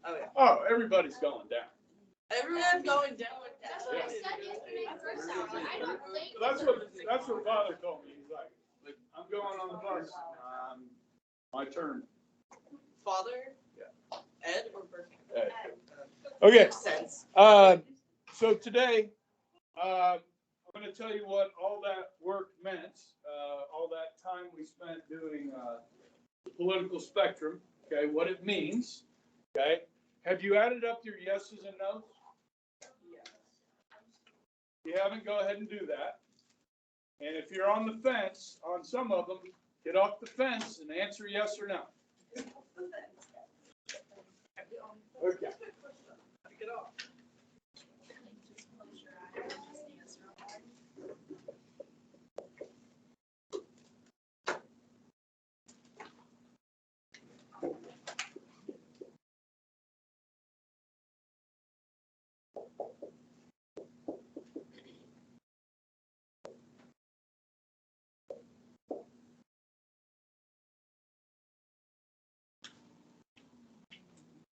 Oh, yeah. Oh, everybody's going down. Everyone's going down. That's what I said yesterday first hour. I don't blame That's what Father told me. He's like, I'm going on the bus. My turn. Father? Yeah. Ed or Bertrand? Ed. Okay. Makes sense. So today, I'm going to tell you what all that work meant, all that time we spent doing the political spectrum, okay, what it means, okay. Have you added up your yeses and nos? Yes. If you haven't, go ahead and do that. And if you're on the fence on some of them, get off the fence and answer yes or no. Okay. Get off.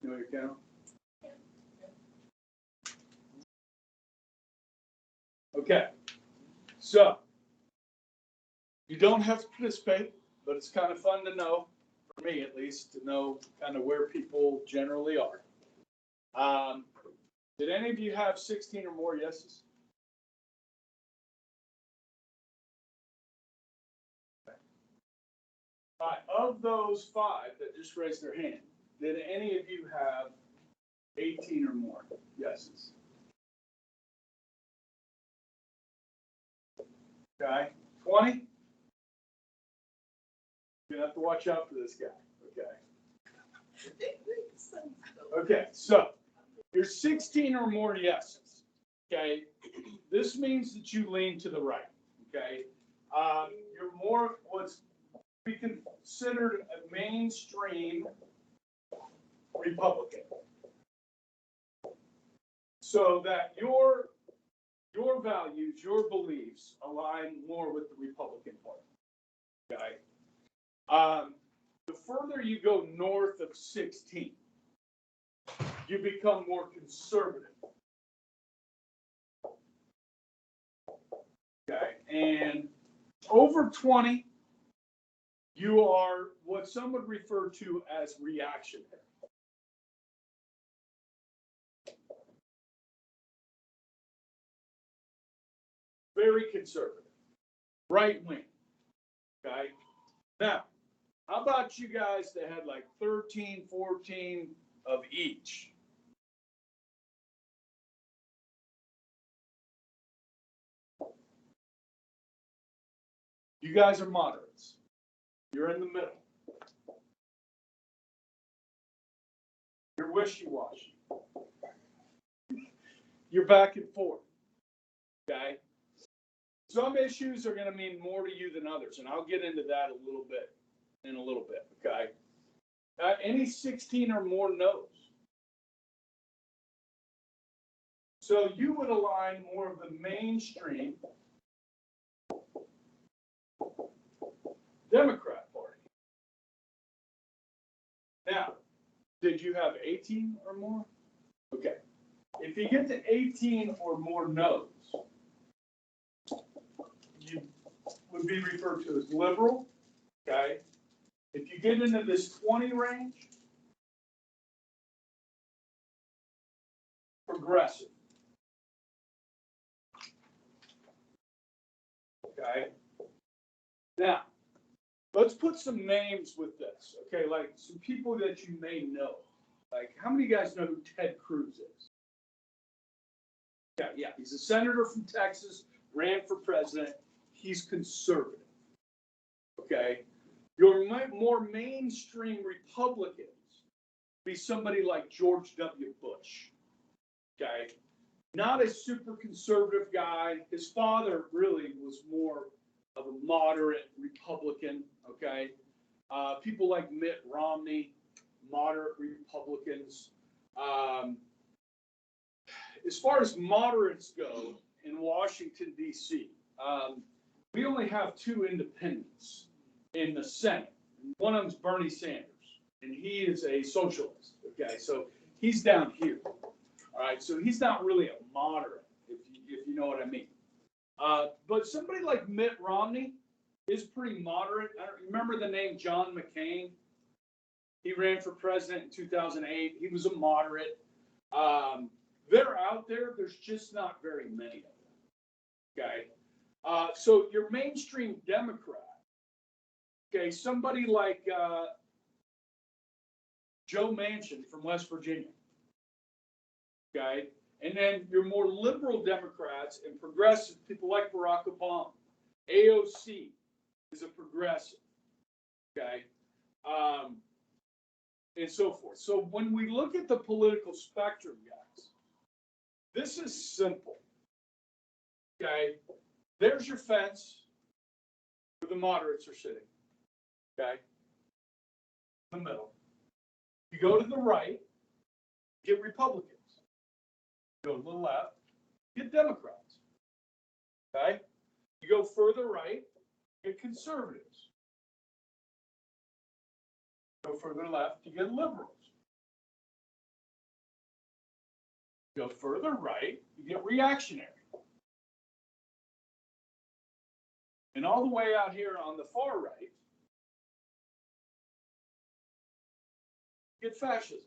You know your count? Okay. So, you don't have to participate, but it's kind of fun to know, for me at least, to know kind of where people generally are. Did any of you have 16 or more yeses? Okay. All right. Of those 5 that just raised their hand, did any of you have 18 or more yeses? Okay. 20? You're going to have to watch out for this guy. Okay. Okay, so you're 16 or more yeses. Okay. This means that you lean to the right. Okay. You're more what's we considered a mainstream Republican. So that your values, your beliefs align more with the Republican Party. Okay. The further you go north of 16, you become more conservative. Okay. And over 20, you are what some would refer to as reactionary. Very conservative, right wing. Okay. Now, how about you guys that had like 13, 14 of each? You guys are moderates. You're in the middle. You're wishy-washy. You're back and forth. Okay. Some issues are going to mean more to you than others, and I'll get into that in a little bit. Okay. Any 16 or more no's. So you would align more of the mainstream Democrat Party. Now, did you have 18 or more? Okay. If you get to 18 or more no's, you would be referred to as liberal. Okay. If you get into this 20 range, progressive. Okay. Now, let's put some names with this. Okay, like some people that you may know. Like, how many of you guys know who Ted Cruz is? Yeah, he's a senator from Texas, ran for president. He's conservative. Okay. Your more mainstream Republicans be somebody like George W. Bush. Okay. Not a super conservative guy. His father really was more of a moderate Republican. Okay. People like Mitt Romney, moderate Republicans. As far as moderates go in Washington, D.C., we only have 2 independents in the Senate. One of them's Bernie Sanders, and he is a socialist. Okay, so He's down here. All right, so he's not really a moderate, if you know what I mean. But somebody like Mitt Romney is pretty moderate. I don't remember the name John McCain. He ran for president in 2008. He was a moderate. They're out there. There's just not very many of them. Okay. So your mainstream Democrat, okay, somebody like Joe Manchin from West Virginia. Okay. And then your more liberal Democrats and progressive people like Barack Obama. AOC is a progressive. Okay. And so forth. So when we look at the political spectrum, guys, this is simple. Okay. There's your fence where the moderates are sitting. Okay. In the middle. You go to the right, get Republicans. Go to the left, get Democrats. Okay? You go further right, get conservatives. Go further left, you get liberals. Go further right, you get reactionary. And all the way out here on the far right, you get fascism.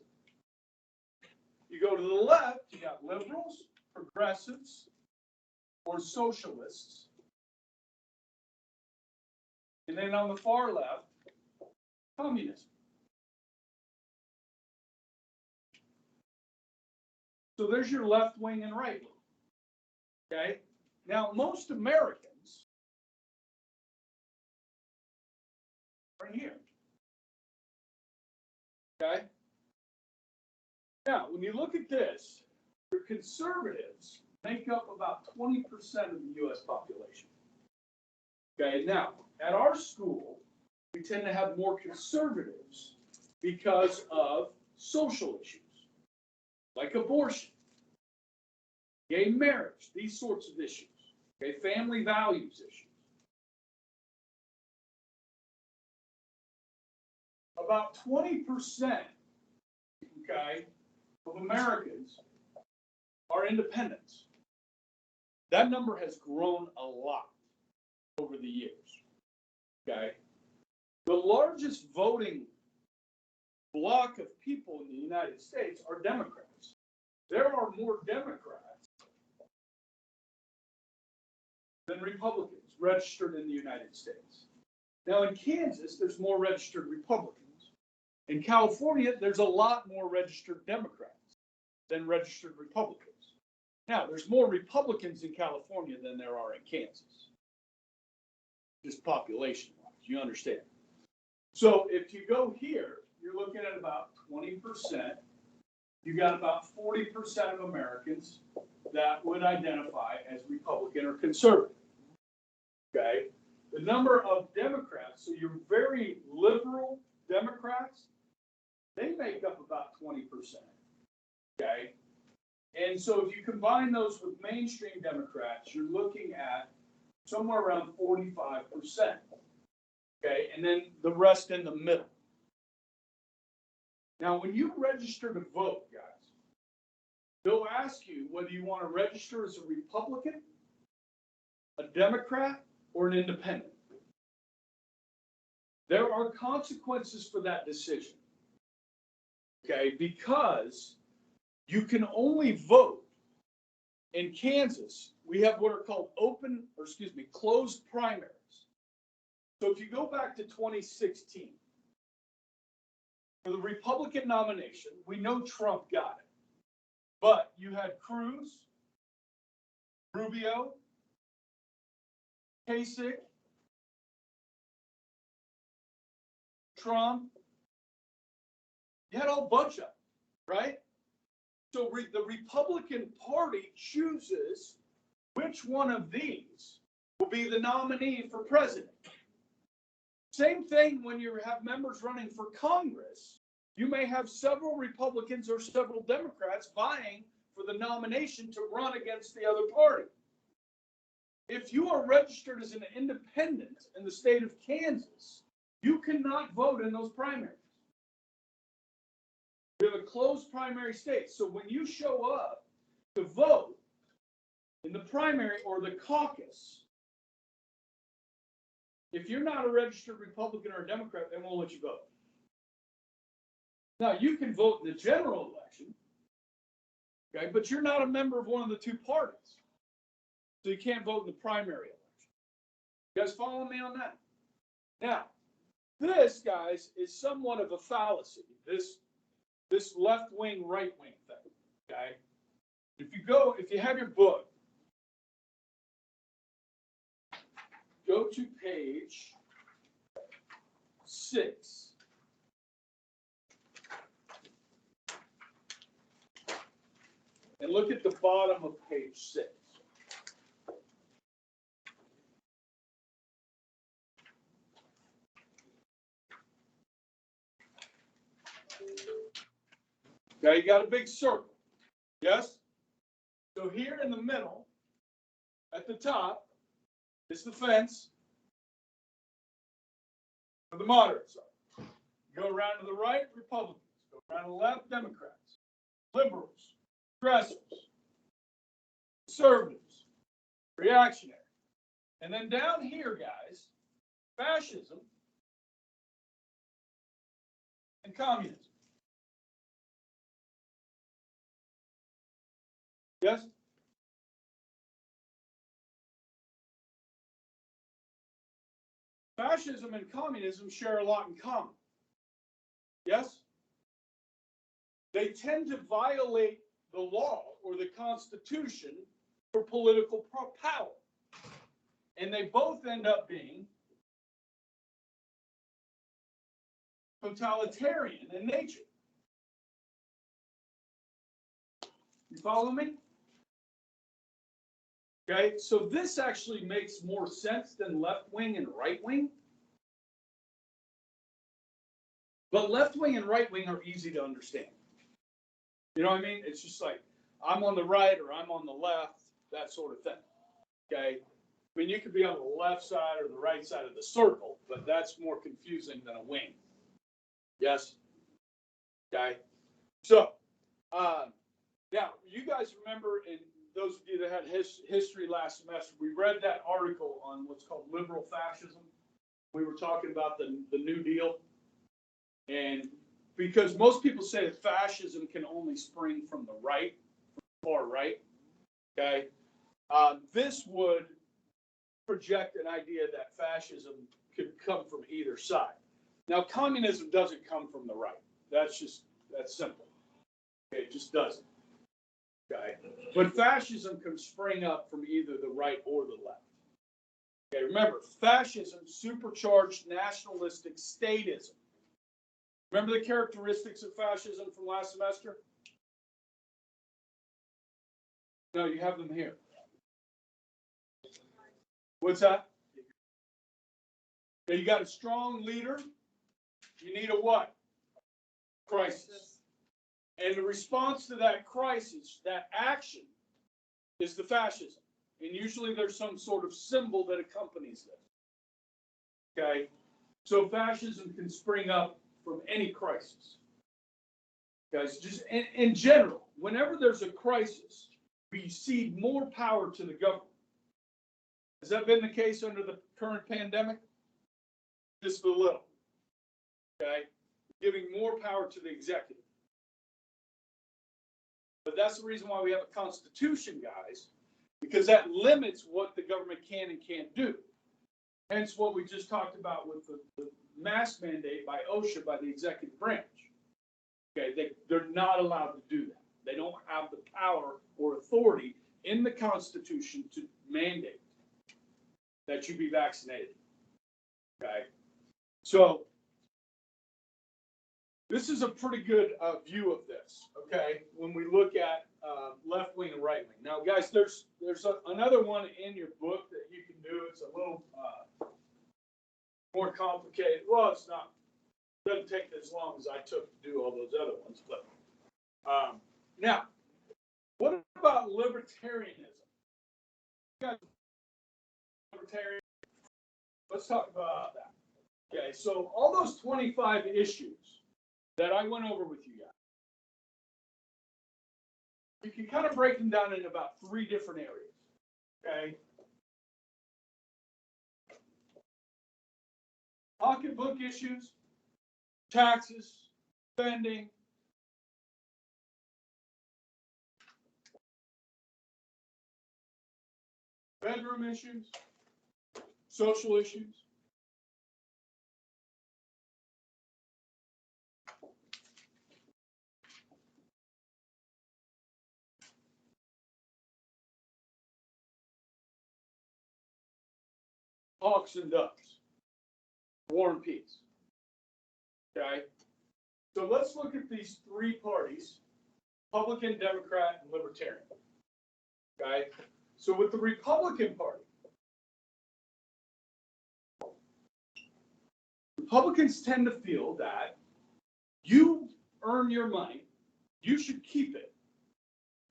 You go to the left, you got liberals, progressives, or socialists. And then on the far left, communism. So there's your left wing and right wing. Okay? Now, most Americans are here. Okay? Now, when you look at this, your conservatives make up about 20% of the U.S. population. Okay, now, at our school, we tend to have more conservatives because of social issues, like abortion, gay marriage, these sorts of issues, okay, family values issues. About 20%, okay, of Americans are independents. That number has grown a lot over the years. Okay. The largest voting bloc of people in the United States are Democrats. There are more Democrats than Republicans registered in the United States. Now in Kansas, there's more registered Republicans. In California, there's a lot more registered Democrats than registered Republicans. Now, there's more Republicans in California than there are in Kansas. Just population-wise, you understand. So if you go here, you're looking at about 20%. You got about 40% of Americans that would identify as Republican or conservative. Okay? The number of Democrats, so your very liberal Democrats, they make up about 20%. Okay? And so if you combine those with mainstream Democrats, you're looking at somewhere around 45%. Okay? And then the rest in the middle. Now, when you register to vote, guys, they'll ask you whether you want to register as a Republican, a Democrat, or an independent. There are consequences for that decision. Okay, because you can only vote in Kansas. We have what are called closed primaries. So if you go back to 2016, for the Republican nomination, we know Trump got it, but you had Cruz, Rubio, Kasich, Trump. You had a whole bunch of them, right? So the Republican Party chooses which one of these will be the nominee for president. Same thing when you have members running for Congress. You may have several Republicans or several Democrats vying for the nomination to run against the other party. If you are registered as an independent in the state of Kansas, you cannot vote in those primaries. We have a closed primary states. So when you show up to vote in the primary or the caucus, if you're not a registered Republican or a Democrat, they won't let you vote. Now, you can vote in the general election, okay, but you're not a member of one of the two parties. So you can't vote in the primary election. You guys follow me on that? Now, this, guys, is somewhat of a fallacy. This left-wing, right-wing thing, okay? If you have your book, go to page 6. And look at the bottom of page 6. Okay, you got a big circle. Yes? So here in the middle, at the top, is the fence for the moderate side. Go around to the right, Republicans. Go around to the left, Democrats. Liberals. Progressives. Conservatives. Reactionary. And then down here, guys, fascism and communism. Yes? Fascism and communism share a lot in common. Yes? They tend to violate the law or the Constitution for political power. And they both end up being totalitarian in nature. You follow me? Okay, so this actually makes more sense than left wing and right wing. But left wing and right wing are easy to understand. You know what I mean? It's just like, I'm on the right or I'm on the left, that sort of thing. Okay? I mean, you could be on the left side or the right side of the circle, but that's more confusing than a wing. Yes? Okay? So, now, you guys remember, and those of you that had history last semester, we read that article on what's called liberal fascism. We were talking about the New Deal. And because most people say that fascism can only spring from the right, far right, okay? This would project an idea that fascism could come from either side. Now, communism doesn't come from the right. That's simple. Okay, it just doesn't. Okay, but fascism can spring up from either the right or the left. Okay, remember, fascism supercharged nationalistic statism. Remember the characteristics of fascism from last semester? No, you have them here. What's that? Okay, you got a strong leader. You need a what? Crisis. And the response to that crisis, that action, is the fascism. And usually there's some sort of symbol that accompanies this. Okay? So fascism can spring up from any crisis. Guys, just in general, whenever there's a crisis, we cede more power to the government. Has that been the case under the current pandemic? Just a little. Okay? Giving more power to the executive. But that's the reason why we have a constitution, guys, because that limits what the government can and can't do. Hence what we just talked about with the mask mandate by OSHA, by the executive branch. Okay, they're not allowed to do that. They don't have the power or authority in the Constitution to mandate that you be vaccinated. Okay, so this is a pretty good view of this, okay, when we look at left wing and right wing. Now, guys, there's another one in your book that you can do. It's a little more complicated. Well, it's not. It doesn't take as long as I took to do all those other ones. But now, what about libertarianism? Guys, libertarian. Let's talk about that. Okay, so all those 25 issues that I went over with you guys, you can kind of break them down into about 3 different areas. Okay. Pocketbook issues, taxes, spending, bedroom issues, social issues. Hawks and ducks, war and peace. Okay, so let's look at these 3 parties: Republican, Democrat, and Libertarian. Okay, so with the Republican Party, Republicans tend to feel that you earn your money, you should keep it,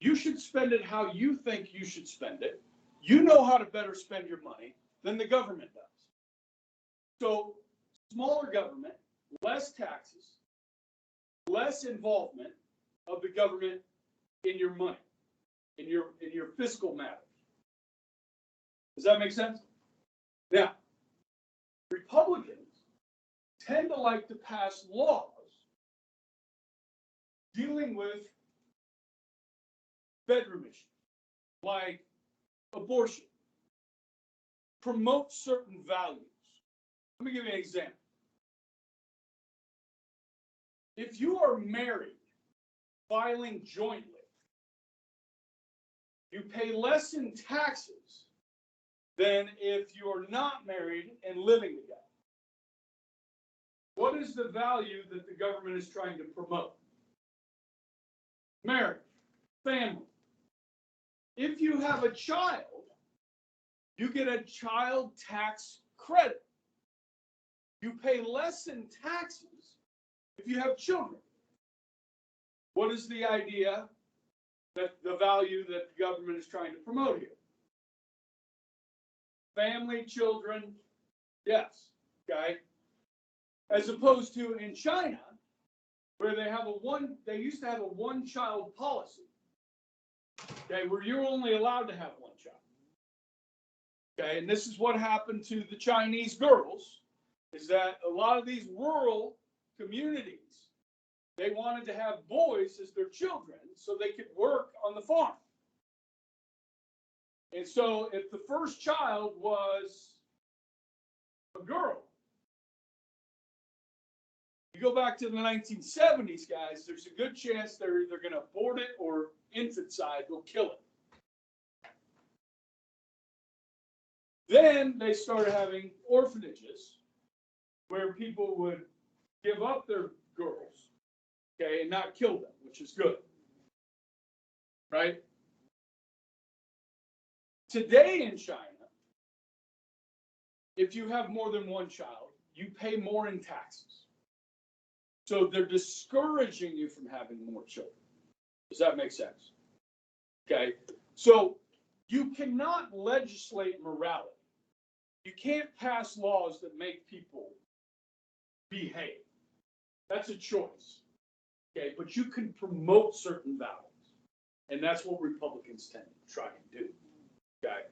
you should spend it how you think you should spend it, you know how to better spend your money than the government does. So smaller government, less taxes, less involvement of the government in your money, in your fiscal matters. Does that make sense? Now, Republicans tend to like to pass laws dealing with bedroom issues, like abortion, promote certain values. Let me give you an example. If you are married, filing jointly, you pay less in taxes than if you are not married and living together. What is the value that the government is trying to promote? Marriage, family. If you have a child, you get a child tax credit. You pay less in taxes if you have children. What is the idea that the value that the government is trying to promote here? Family, children, yes, okay? As opposed to in China, where they used to have a one-child policy, okay, where you're only allowed to have 1 child. Okay, and this is what happened to the Chinese girls, is that a lot of these rural communities, they wanted to have boys as their children so they could work on the farm. And so if the first child was a girl, you go back to the 1970s, guys, there's a good chance they're either going to abort it or infanticide will kill it. Then they started having orphanages where people would give up their girls, okay, and not kill them, which is good, right? Today in China, if you have more than 1 child, you pay more in taxes. So they're discouraging you from having more children. Does that make sense? Okay, so you cannot legislate morality. You can't pass laws that make people behave. That's a choice. Okay, but you can promote certain values. And that's what Republicans tend to try and do. Okay.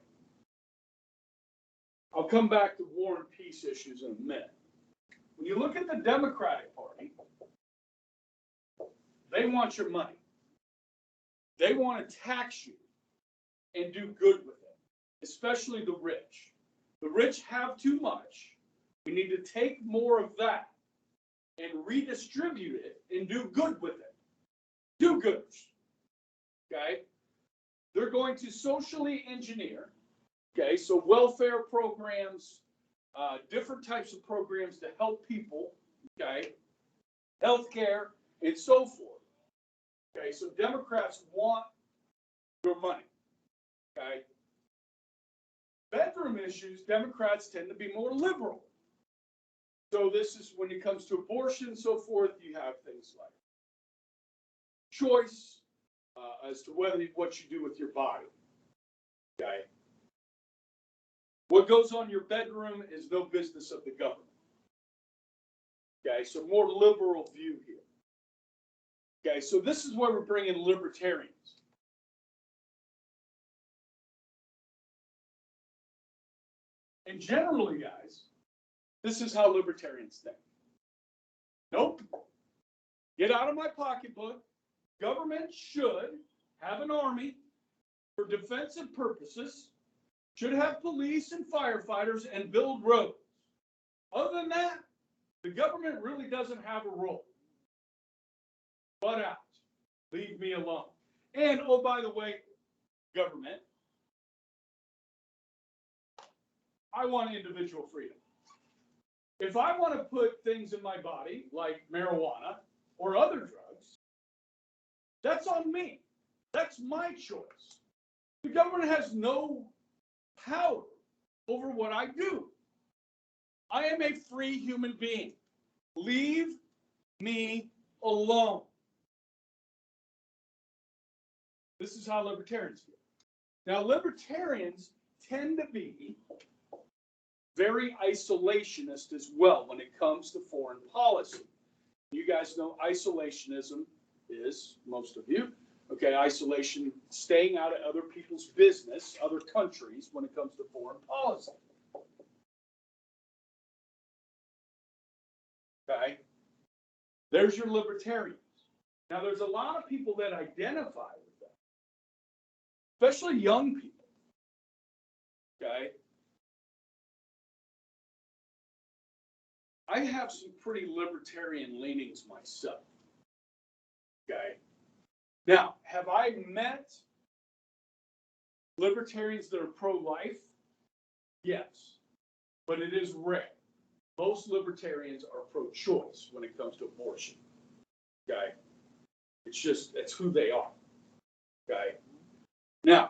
I'll come back to war and peace issues in a minute. When you look at the Democratic Party, they want your money. They want to tax you and do good with it, especially the rich. The rich have too much. We need to take more of that and redistribute it and do good with it. Do-gooders. Okay? They're going to socially engineer. Okay, so welfare programs, different types of programs to help people. Okay, healthcare and so forth. Okay, so Democrats want your money. Okay. Bedroom issues, Democrats tend to be more liberal. So this is when it comes to abortion and so forth, you have things like choice as to what you do with your body. Okay. What goes on your bedroom is no business of the government. Okay, so more liberal view here. Okay, so this is where we're bringing libertarians. And generally, guys, this is how libertarians think. Nope. Get out of my pocketbook. Government should have an army for defensive purposes, should have police and firefighters, and build roads. Other than that, the government really doesn't have a role. Butt out. Leave me alone. And, oh, by the way, government, I want individual freedom. If I want to put things in my body, like marijuana or other drugs, that's on me. That's my choice. The government has no power over what I do. I am a free human being. Leave me alone. This is how libertarians feel. Now, libertarians tend to be very isolationist as well when it comes to foreign policy. You guys know isolationism is, most of you, okay, isolation, staying out of other people's business, other countries when it comes to foreign policy. Okay? There's your libertarians. Now, there's a lot of people that identify with that, especially young people. Okay? I have some pretty libertarian leanings myself. Okay? Now, have I met libertarians that are pro-life? Yes, but it is rare. Most libertarians are pro-choice when it comes to abortion. Okay? It's who they are. Okay? Now,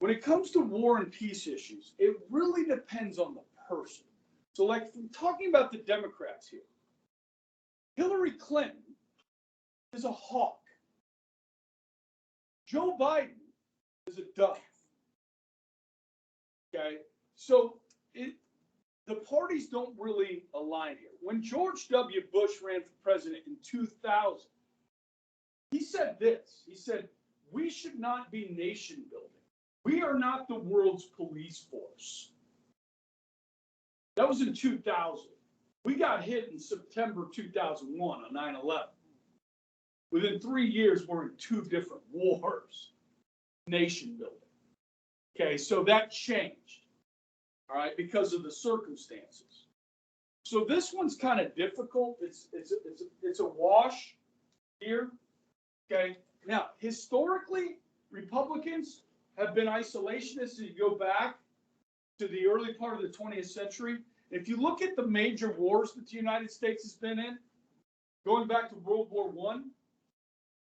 when it comes to war and peace issues, it really depends on the person. So, like, talking about the Democrats here, Hillary Clinton is a hawk. Joe Biden is a dove. Okay? So, the parties don't really align here. When George W. Bush ran for president in 2000, he said this. He said, we should not be nation building. We are not the world's police force. That was in 2000. We got hit in September 2001 on 9/11. Within 3 years, we're in 2 different wars, nation building. Okay, so that changed, all right, because of the circumstances. So this one's kind of difficult. It's a wash here. Okay, now historically, Republicans have been isolationists. If you go back to the early part of the 20th century, if you look at the major wars that the United States has been in, going back to World War I,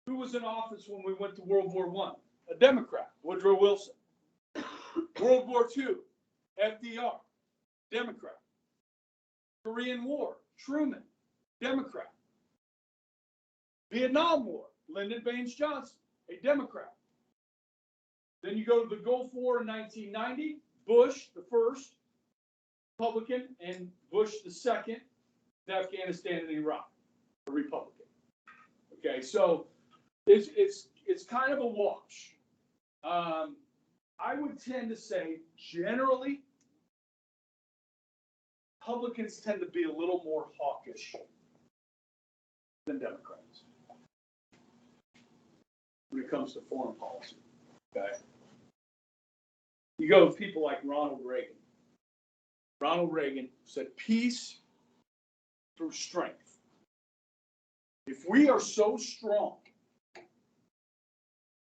who was in office when we went to World War I? A Democrat, Woodrow Wilson. World War II, FDR, Democrat. Korean War, Truman, Democrat. Vietnam War, Lyndon Baines Johnson, a Democrat. Then you go to the Gulf War in 1990, Bush, the first, Republican, and Bush, the second, Afghanistan and Iraq, a Republican. Okay, so it's kind of a wash. I would tend to say, generally, Republicans tend to be a little more hawkish than Democrats when it comes to foreign policy. Okay, you go with people like Ronald Reagan. Ronald Reagan said, peace through strength. If we are so strong,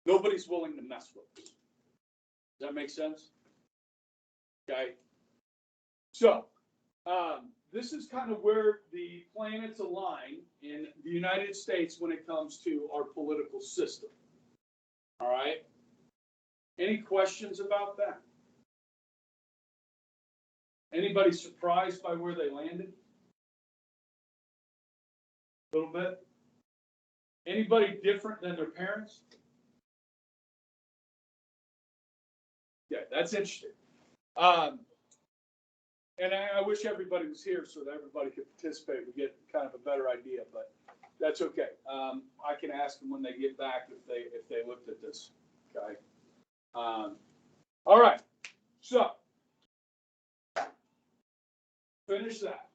nobody's willing to mess with us. Does that make sense? Okay. So, this is kind of where the planets align in the United States when it comes to our political system. All right. Any questions about that? Anybody surprised by where they landed? A little bit? Anybody different than their parents? Yeah, that's interesting. And I wish everybody was here so that everybody could participate. We get kind of a better idea, but that's okay. I can ask them when they get back if they looked at this. Okay. All right. So Finish that.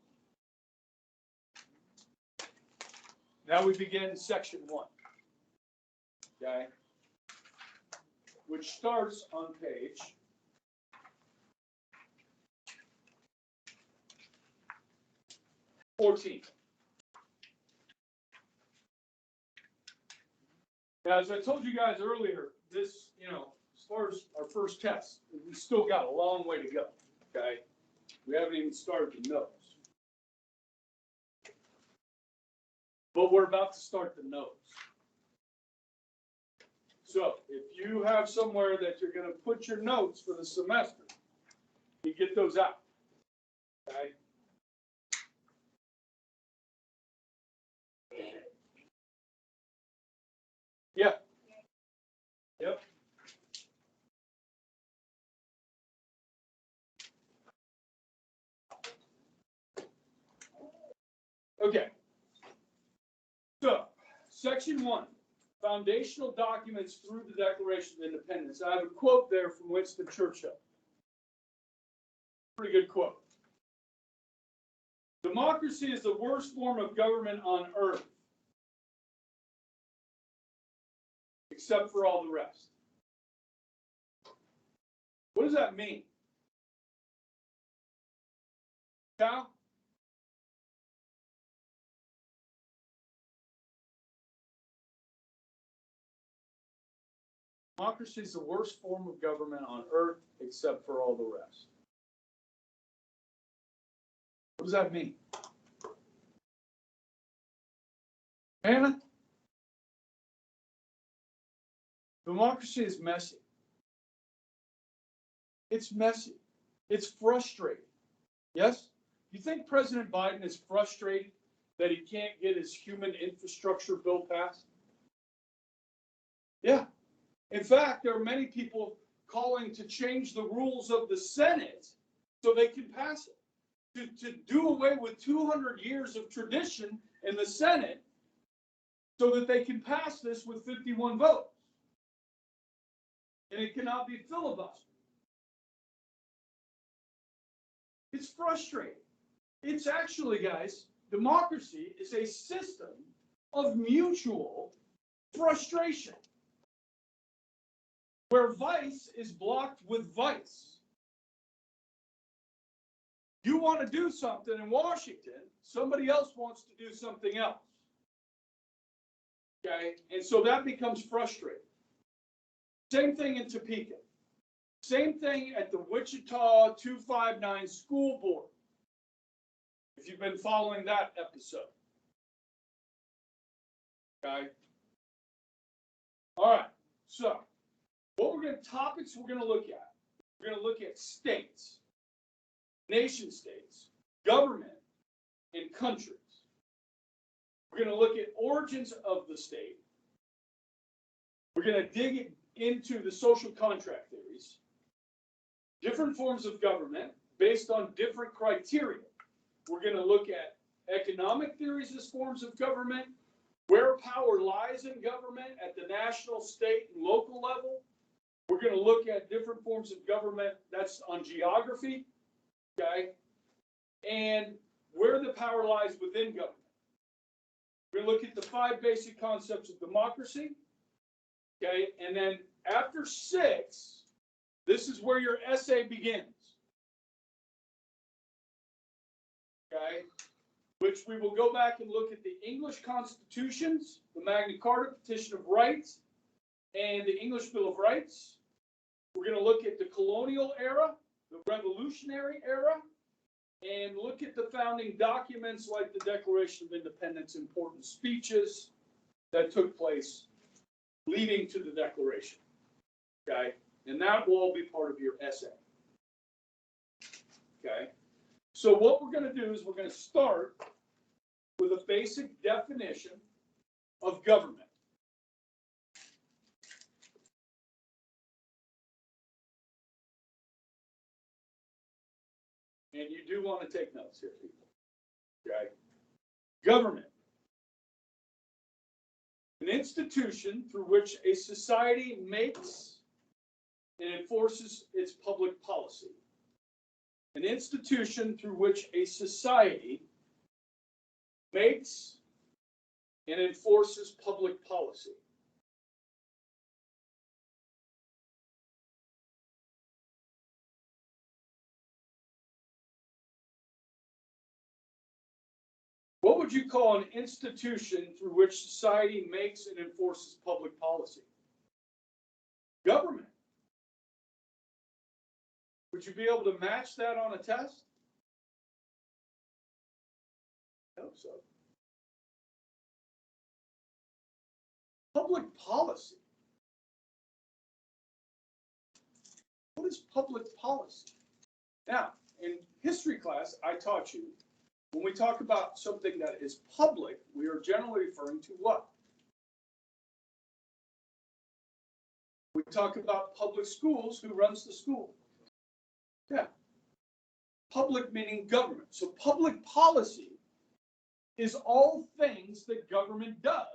Now we begin section 1. Okay? Which starts on page 14. Now, as I told you guys earlier, this, as far as our first test, we still got a long way to go, okay? We haven't even started the nose. But we're about to start the nose. So, if you have somewhere that you're going to put your notes for the semester, you get those out, okay? Yeah. Yep. Okay. So, section 1, foundational documents through the Declaration of Independence. I have a quote there from Winston Churchill. Pretty good quote. Democracy is the worst form of government on earth, except for all the rest. What does that mean? Cal? Democracy is the worst form of government on earth, except for all the rest. What does that mean? Hannah? Democracy is messy. It's messy. It's frustrating. Yes? You think President Biden is frustrated that he can't get his human infrastructure bill passed? Yeah. In fact, there are many people calling to change the rules of the Senate so they can pass it. To do away with 200 years of tradition in the Senate so that they can pass this with 51 votes. And it cannot be filibustered. It's frustrating. It's actually, guys, democracy is a system of mutual frustration, where vice is blocked with vice. You want to do something in Washington, somebody else wants to do something else. Okay, and so that becomes frustrating. Same thing in Topeka. Same thing at the Wichita 259 School Board, if you've been following that episode. Okay. All right. So, topics we're going to look at. We're going to look at states, nation states, government, and countries. We're going to look at origins of the state. We're going to dig into the social contract theories, different forms of government based on different criteria. We're going to look at economic theories as forms of government, where power lies in government at the national, state, and local level. We're going to look at different forms of government, that's on geography, okay, and where the power lies within government. We're going to look at the 5 basic concepts of democracy, okay, and then after 6, this is where your essay begins, okay, which we will go back and look at the English constitutions, the Magna Carta Petition of Rights, and the English Bill of Rights. We're going to look at the colonial era, the revolutionary era, and look at the founding documents like the Declaration of Independence, important speeches that took place leading to the Declaration. Okay? And that will all be part of your essay. Okay? So what we're going to do is we're going to start with a basic definition of government. And you do want to take notes here, people. Okay? Government. An institution through which a society makes and enforces its public policy. an institution through which a society makes and enforces public policy. What would you call an institution through which society makes and enforces public policy? Government. Would you be able to match that on a test? I hope so. Public policy. What is public policy? Now, in history class, I taught you, when we talk about something that is public, we are generally referring to what? We talk about public schools, who runs the school? Yeah. Public meaning government. So public policy is all things that government does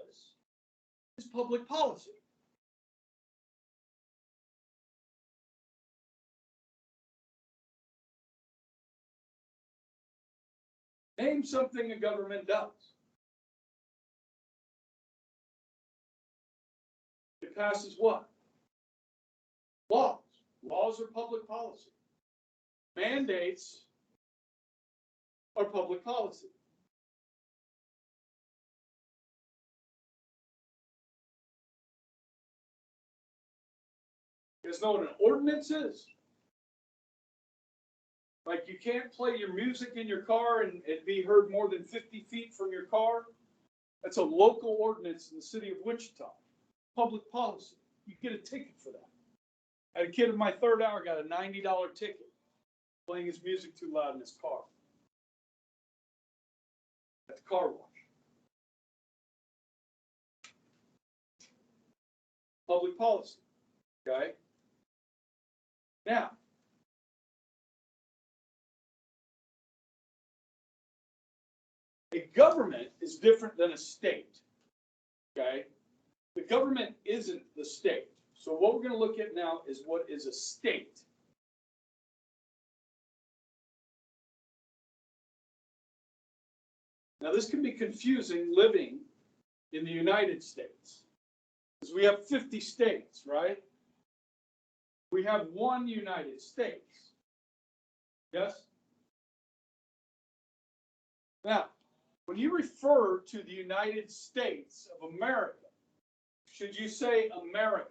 is public policy. Name something a government does. It passes what? Laws. Laws are public policy. Mandates are public policy. You guys know what an ordinance is? Like, you can't play your music in your car and it be heard more than 50 feet from your car. That's a local ordinance in the city of Wichita. Public policy. You get a ticket for that. I had a kid in my third hour got a $90 ticket playing his music too loud in his car at the car wash. Public policy. Okay? Now, a government is different than a state. Okay? The government isn't the state. So what we're going to look at now is what is a state. Now, this can be confusing living in the United States, because we have 50 states, right? We have one United States. Yes? Now, when you refer to the United States of America, should you say America?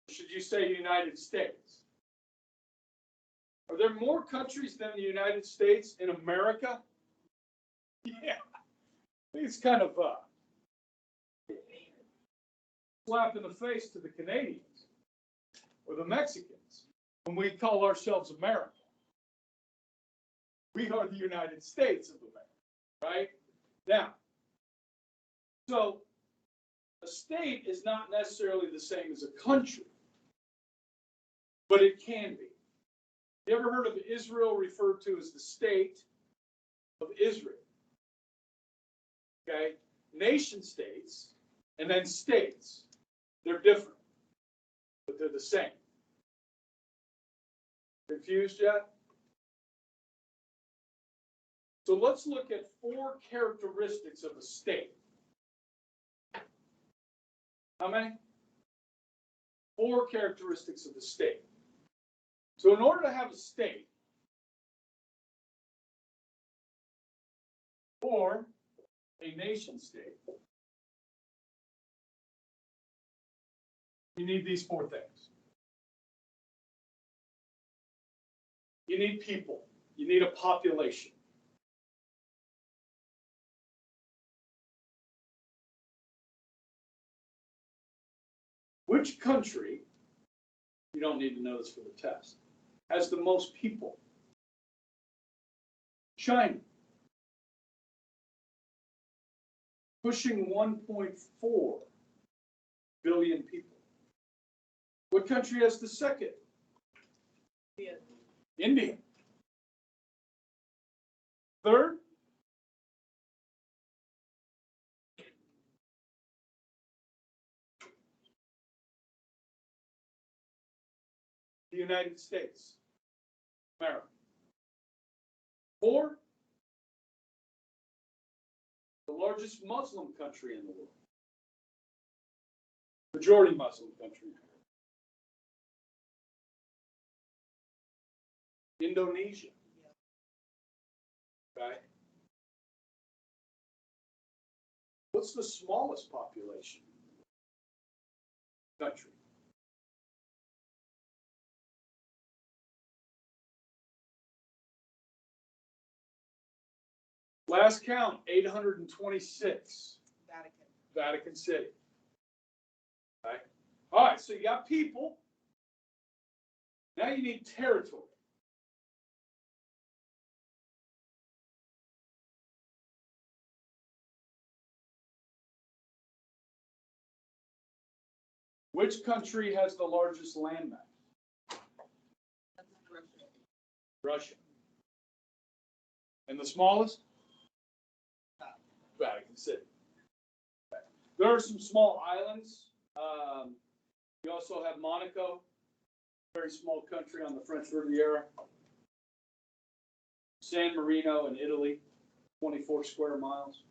Or should you say United States? Are there more countries than the United States in America? Yeah. I think it's kind of a slap in the face to the Canadians or the Mexicans when we call ourselves America. We are the United States of America, right? Now, so a state is not necessarily the same as a country, but it can be. You ever heard of Israel referred to as the state of Israel? Okay, nation states and then states, they're different, but they're the same. Confused yet? So let's look at 4 characteristics of a state. How many? 4 characteristics of the state. So in order to have a state, or a nation state, you need these 4 things. You need people. You need a population. Which country, you don't need to know this for the test, has the most people? China. Pushing 1.4 billion people. What country has the second? India. India. Third? The United States. America. 4, the largest Muslim country in the world. Majority Muslim country. Indonesia. Okay. What's the smallest population country? Last count, 826. Vatican City. Okay. All right, so you got people. Now you need territory. Which country has the largest landmass? Russia. And the smallest? Vatican City. Okay. There are some small islands. You also have Monaco, very small country on the French Riviera. San Marino in Italy, 24 square miles.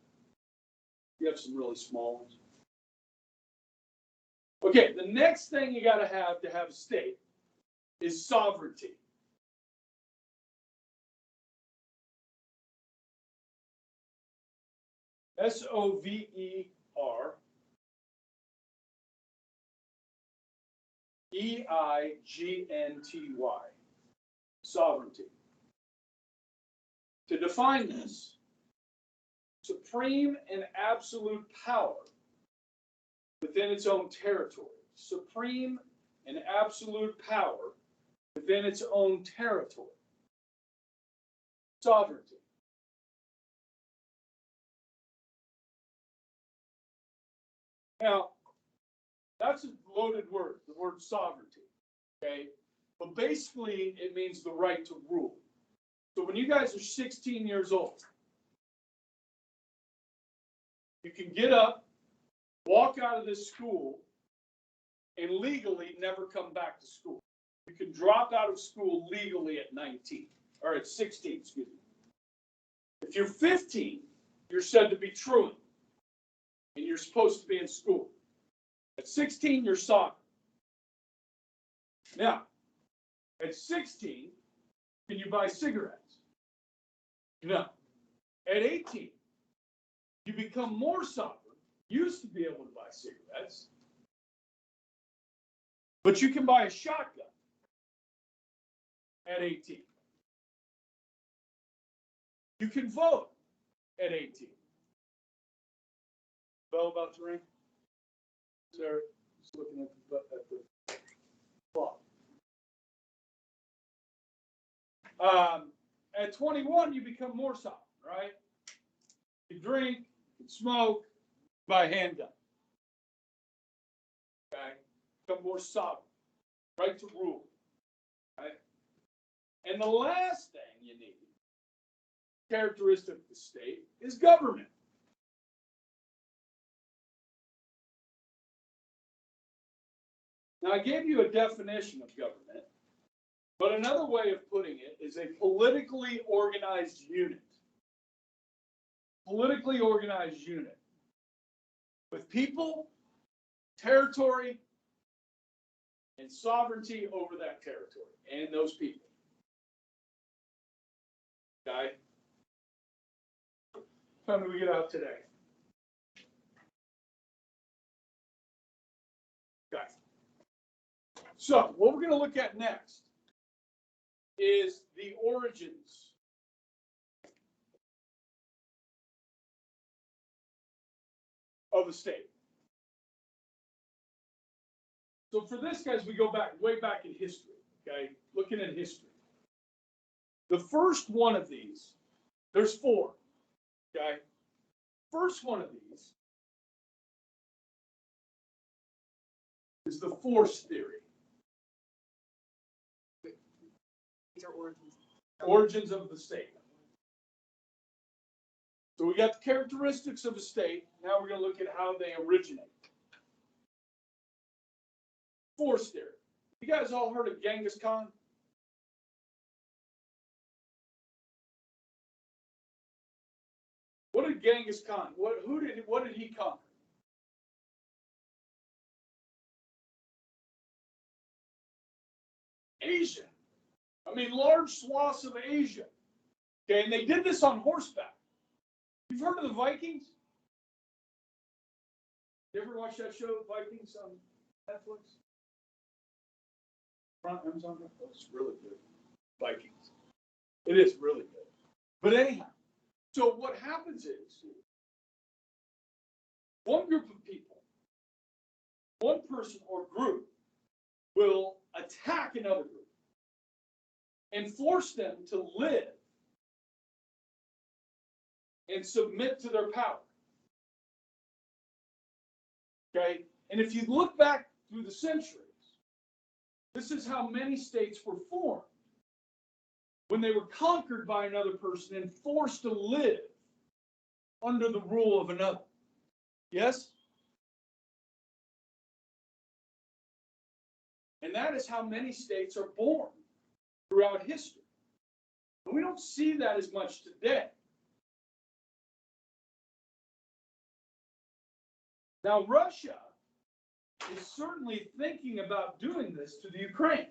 You have some really small ones. Okay, the next thing you got to have a state is sovereignty. SOVEREIGNTY. Sovereignty. To define this, supreme and absolute power within its own territory. Supreme and absolute power within its own territory. Sovereignty. Now, that's a loaded word, the word sovereignty, okay? But basically, it means the right to rule. So when you guys are 16 years old, you can get up, walk out of this school, and legally never come back to school. You can drop out of school legally at 19, or at 16, excuse me. If you're 15, you're said to be truant, and you're supposed to be in school. At 16, you're sovereign. Now, at 16, can you buy cigarettes? No. At 18, you become more sovereign. You used to be able to buy cigarettes, but you can buy a shotgun at 18. You can vote at 18. Bell about to ring? Sarah, just looking at the clock. At 21, you become more sovereign, right? You drink, you smoke, buy a handgun. Okay? Become more sovereign. Right to rule. Right? And the last thing you need, characteristic of the state, is government. Now, I gave you a definition of government, but another way of putting it is a politically organized unit. Politically organized unit with people, territory, and sovereignty over that territory and those people. Okay? What time do we get out today? Okay. So, what we're going to look at next is the origins of a state. So for this, guys, we go back, way back in history, okay? Looking at history. The first one of these, there's 4, okay? First one of these is the force theory. These are origins. Origins of the state. So we got the characteristics of a state. Now we're going to look at how they originate. Force theory. You guys all heard of Genghis Khan? What did Genghis Khan? What did he conquer? Asia. I mean, large swaths of Asia. Okay, and they did this on horseback. You've heard of the Vikings? You ever watch that show, Vikings, on Netflix? Amazon? Oh, it's really good. Vikings. It is really good. But anyhow, so what happens is one group of people, one person or group will attack another group and force them to live and submit to their power. Okay? And if you look back through the centuries, this is how many states were formed. When they were conquered by another person and forced to live under the rule of another. Yes? And that is how many states are born throughout history. And we don't see that as much today. Now, Russia is certainly thinking about doing this to the Ukraine.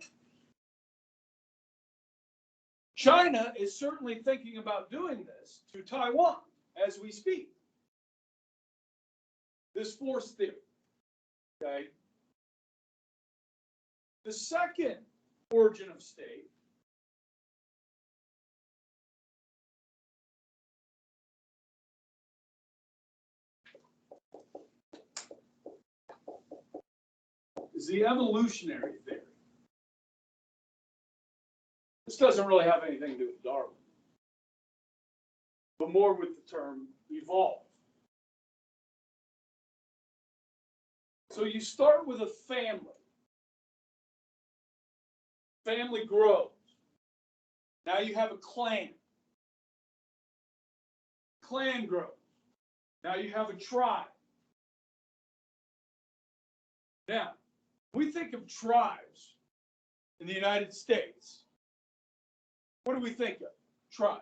China is certainly thinking about doing this to Taiwan as we speak. This force theory. Okay. The second origin of state is the evolutionary theory. This doesn't really have anything to do with Darwin, but more with the term evolve. So you start with a family. Family grows. Now you have a clan. Clan grows. Now you have a tribe. Now, we think of tribes in the United States. What do we think of? Tribes.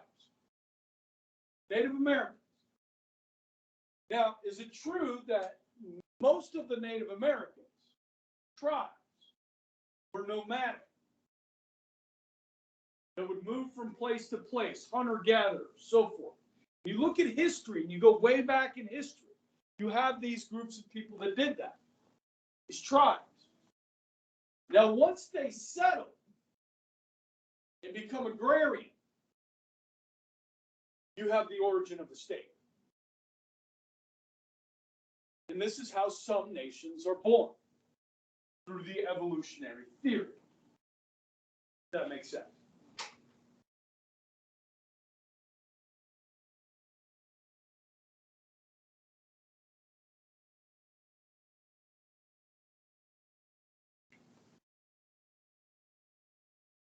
Native Americans. Now, is it true that most of the Native Americans, tribes, were nomadic? That would move from place to place, hunter-gatherers, so forth. You look at history and you go way back in history, you have these groups of people that did that. These tribes. Now, once they settle and become agrarian, you have the origin of the state. And this is how some nations are born, through the evolutionary theory. Does that make sense?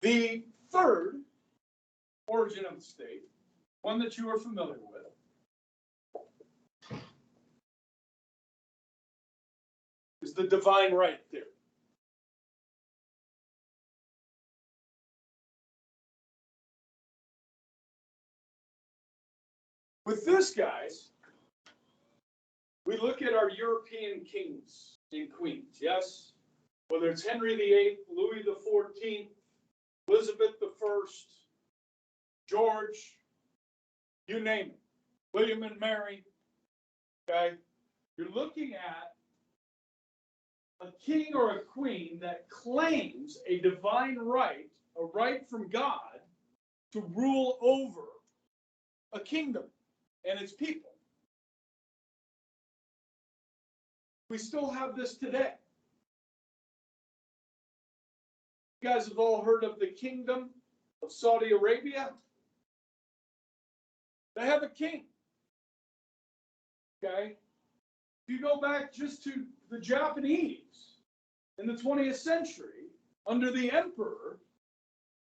The third origin of the state, one that you are familiar with, is the divine right theory. With this, guys, we look at our European kings and queens, yes? Whether it's Henry VIII, Louis XIV, Elizabeth I, George, you name it, William and Mary, okay? You're looking at a king or a queen that claims a divine right, a right from God, to rule over a kingdom and its people. We still have this today. You guys have all heard of the kingdom of Saudi Arabia. They have a king. Okay? If you go back just to the Japanese in the 20th century, under the emperor,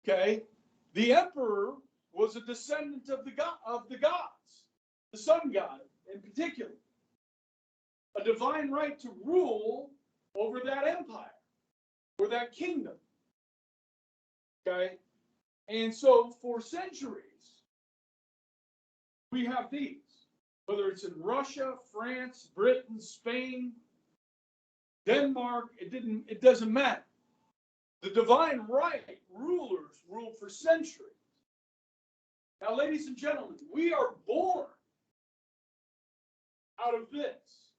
okay, the emperor was a descendant of the gods, the sun god in particular. A divine right to rule over that empire or that kingdom. Okay? And so for centuries, we have these. whether it's in Russia, France, Britain, Spain, Denmark, it doesn't matter. The divine right rulers ruled for centuries. Now, ladies and gentlemen, we are born out of this.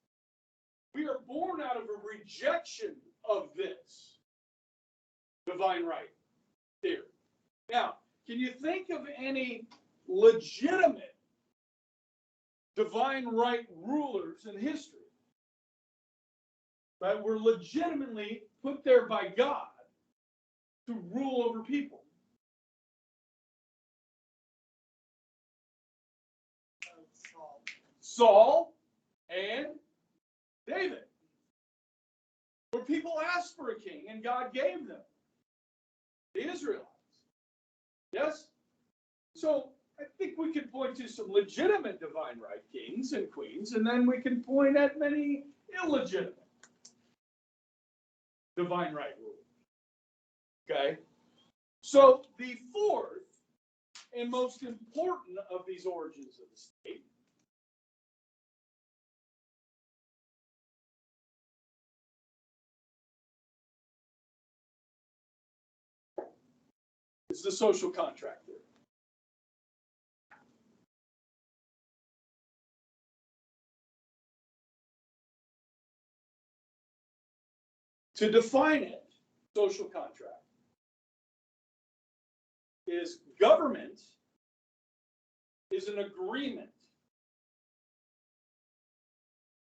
We are born out of a rejection of this divine right theory. Now, can you think of any legitimate divine right rulers in history that were legitimately put there by God to rule over people? Saul and David. Where people asked for a king and God gave them. The Israelites. Yes? So I think we can point to some legitimate divine right kings and queens, and then we can point at many illegitimate divine right rulers. Okay? So the fourth and most important of these origins of the state is the social contract theory. To define it, social contract is government is an agreement.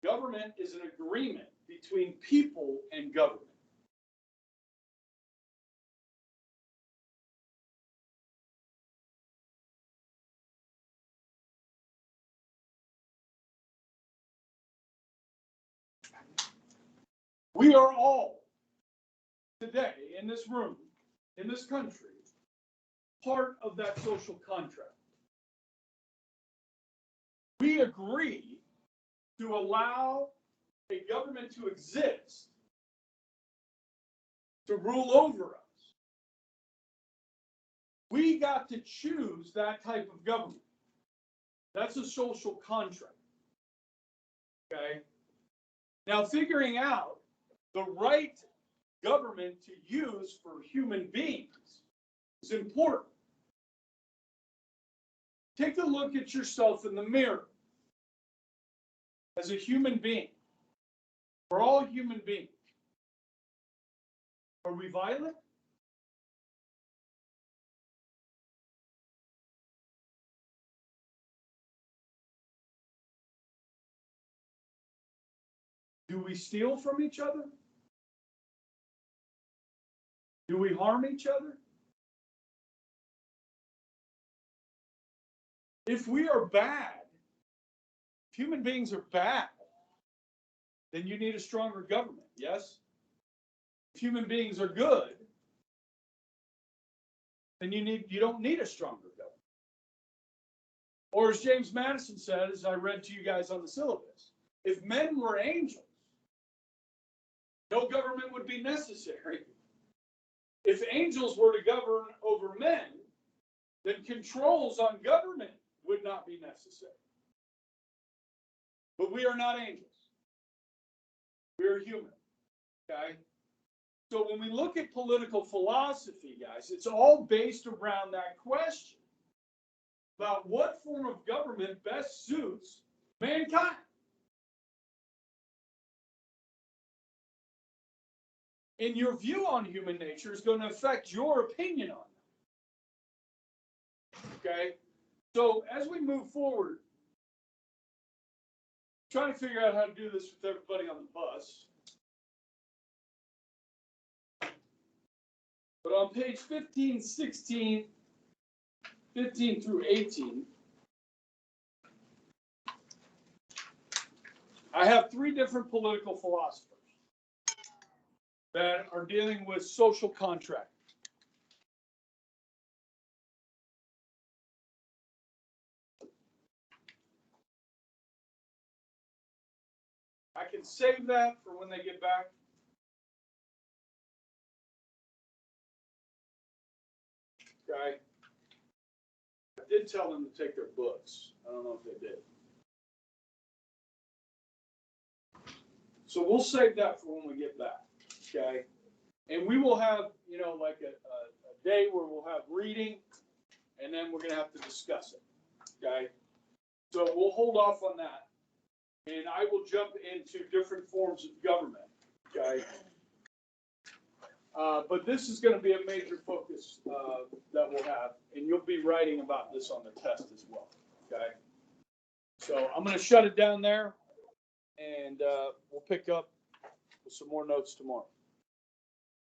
Government is an agreement between people and government. We are all today in this room, in this country, part of that social contract. We agree to allow a government to exist, to rule over us. We got to choose that type of government. That's a social contract. Okay? Now, figuring out the right government to use for human beings is important. Take a look at yourself in the mirror as a human being. We're all human beings. Are we violent? Do we steal from each other? Do we harm each other? If we are bad, if human beings are bad, then you need a stronger government, yes? If human beings are good, then you don't need a stronger government. Or as James Madison said, as I read to you guys on the syllabus, if men were angels, no government would be necessary. If angels were to govern over men, then controls on government would not be necessary. But we are not angels. We are human. Okay? So when we look at political philosophy, guys, it's all based around that question about what form of government best suits mankind. And your view on human nature is going to affect your opinion on it. Okay? So as we move forward, trying to figure out how to do this with everybody on the bus. But on page 15, 16, 15 through 18, I have three different political philosophers that are dealing with social contract. I can save that for when they get back. Okay. I did tell them to take their books. I don't know if they did. So we'll save that for when we get back, okay? And we will have, you know, like a day where we'll have reading, and then we're gonna have to discuss it, okay? So we'll hold off on that, and I will jump into different forms of government, okay? But this is gonna be a major focus, that we'll have, and you'll be writing about this on the test as well, okay? So I'm gonna shut it down there, and we'll pick up with some more notes tomorrow.